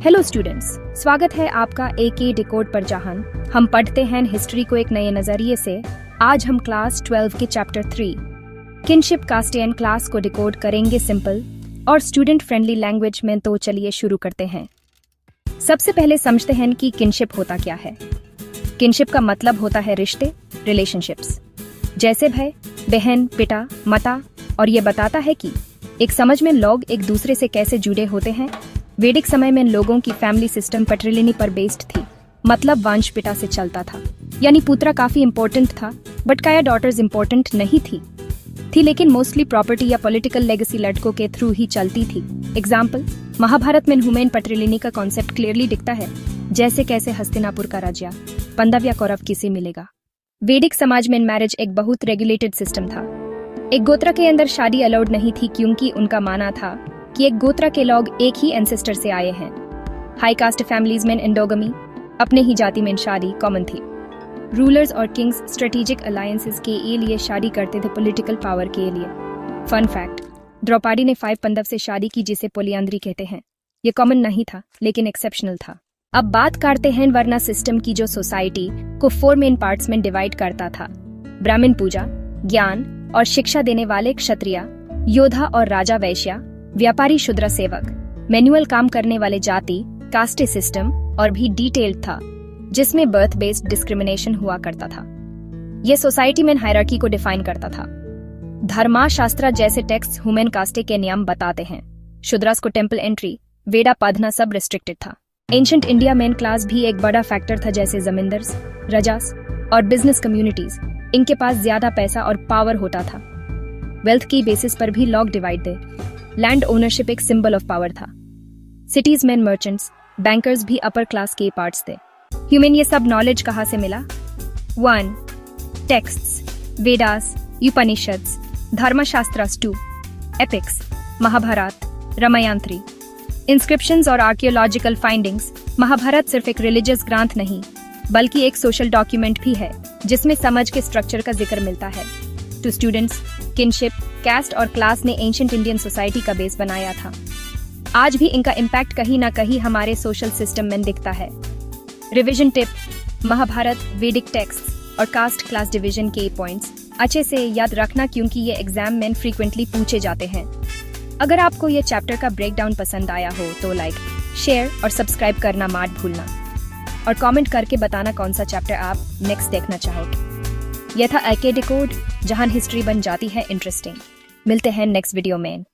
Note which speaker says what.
Speaker 1: Hello students, स्वागत है आपका AK डिकोड पर, जहां हम पढ़ते हैं हिस्ट्री को एक नए नजरिए से। आज हम क्लास 12 के chapter 3 kinship caste and class को डिकोड करेंगे सिंपल और स्टूडेंट फ्रेंडली लैंग्वेज में। तो चलिए शुरू करते हैं। सबसे पहले समझते हैं कि किनशिप होता क्या है। किनशिप का मतलब होता है रिश्ते, रिलेशनशिप्स, जैसे भाई, बहन, पिता, माता, और ये बताता है कि एक समझ में लोग एक दूसरे से कैसे जुड़े होते हैं। वैदिक समय में लोगों की फैमिली सिस्टम पैट्रिलिनी पर बेस्ड थी, मतलब वंश पिता से चलता था, यानी पुत्र काफी इंपॉर्टेंट था, बट क्या डॉटर्स इंपॉर्टेंट नहीं थी, लेकिन मोस्टली प्रॉपर्टी या पॉलिटिकल लेगेसी लड़कों के थ्रू ही चलती थी। एग्जाम्पल, महाभारत में ह्यूमन पैट्रिलिनी का कॉन्सेप्ट क्लियरली दिखता है, जैसे कैसे हस्तिनापुर का राज्य पांडव या कौरव किसे मिलेगा। वैदिक समाज में मैरिज एक बहुत रेगुलेटेड सिस्टम था। एक गोत्र के अंदर शादी अलाउड नहीं थी, क्योंकि उनका मानना था कि एक गोत्र के लोग एक ही एंसेस्टर से आए हैं। हाई कास्ट फैमिलीज में एंडोगमी, अपने ही जाति में शादी, कॉमन थी। रूलर्स और किंग्स स्ट्रेटेजिक अलायंसेस के लिए शादी करते थे, पॉलिटिकल पावर के लिए। फन फैक्ट, द्रौपदी ने 5 पांडव से शादी की, जिसे पोलियांद्री कहते हैं। ये कॉमन नहीं था, लेकिन एक्सेप्शनल था। अब बात करते हैं वर्ण सिस्टम की, जो सोसाइटी को 4 मेन पार्ट्स में डिवाइड करता था। ब्राह्मण पूजा, ज्ञान और शिक्षा देने वाले क्षत्रिय, योद्धा और राजा वैश्य, व्यापारी शूद्र सेवक, मैनुअल काम करने वाले जाति, कास्ट सिस्टम और भी डिटेल्ड था, जिसमें बर्थ बेस्ड डिस्क्रिमिनेशन हुआ करता था। यह सोसाइटी में हायरार्की को डिफाइन करता था। धर्मशास्त्र जैसे टेक्स्ट ह्यूमन कास्ट के नियम बताते हैं। शूद्रस को टेम्पल एंट्री, वेदा पढ़ना सब रिस्ट्रिक्टेड था। एंशिएंट इंडिया में क्लास भी एक बड़ा फैक्टर था, जैसे जमींदार्स, राजास और बिजनेस कम्युनिटीज। इनके पास ज्यादा पैसा और पावर होता था। वेल्थ की बेसिस पर भी लोग डिवाइड थे। लैंड ओनरशिप एक सिंबल ऑफ पावर था। सिटीज में मर्चेंट्स, बैंकर्स भी अपर क्लास के पार्ट्स थे। ह्यूमन ये सब नॉलेज कहाँ से मिला? 1. Texts, Vedas, Upanishads, Dharmashastras. 2. Epics, Mahabharata, Ramayana. 3. Inscriptions और आर्कियोलॉजिकल फाइंडिंग्स। महाभारत सिर्फ एक रिलीजियस ग्रंथ नहीं, बल्कि एक सोशल डॉक्यूमेंट भी है, जिसमें समझ के स्ट्रक्चर का जिक्र मिलता है। टू स्टूडेंट्स, किनशिप, कास्ट और क्लास ने एंशिएंट इंडियन सोसाइटी का बेस बनाया था। आज भी इनका इम्पैक्ट कहीं ना कहीं हमारे सोशल सिस्टम में दिखता है। रिवीजन टिप: महाभारत, वैदिक टेक्स्ट और कास्ट क्लास डिवीजन के पॉइंट्स अच्छे से याद रखना, क्योंकि ये एग्जाम में फ्रीक्वेंटली पूछे जाते हैं। अगर आपको ये चैप्टर का ब्रेकडाउन पसंद आया हो तो लाइक, शेयर और सब्सक्राइब करना मत भूलना, और कमेंट करके बताना कौन सा चैप्टर आप नेक्स्ट देखना चाहोगे। यह था AK डिकोड, जहां हिस्ट्री बन जाती है इंटरेस्टिंग। मिलते हैं नेक्स्ट वीडियो में।